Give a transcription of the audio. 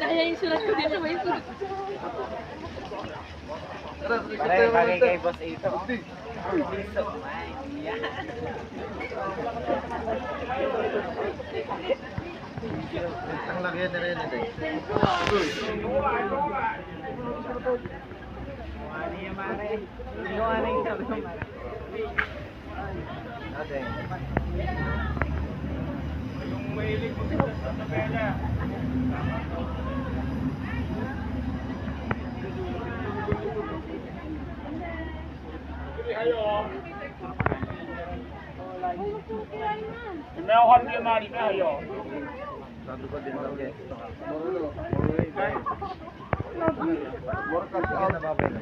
Dahil yung sulat ko dito, may sulat. Aray, bagay kay Boss Ito. Peace of mind. Yan. Ang laki na rin ito. Ano yung mare? Ano yung sabi ko mare? Ate. Yung mahilig mo sa tabela. Ayo. Meron din mali ayo. Sabi ko din lang eh. Sige na babay.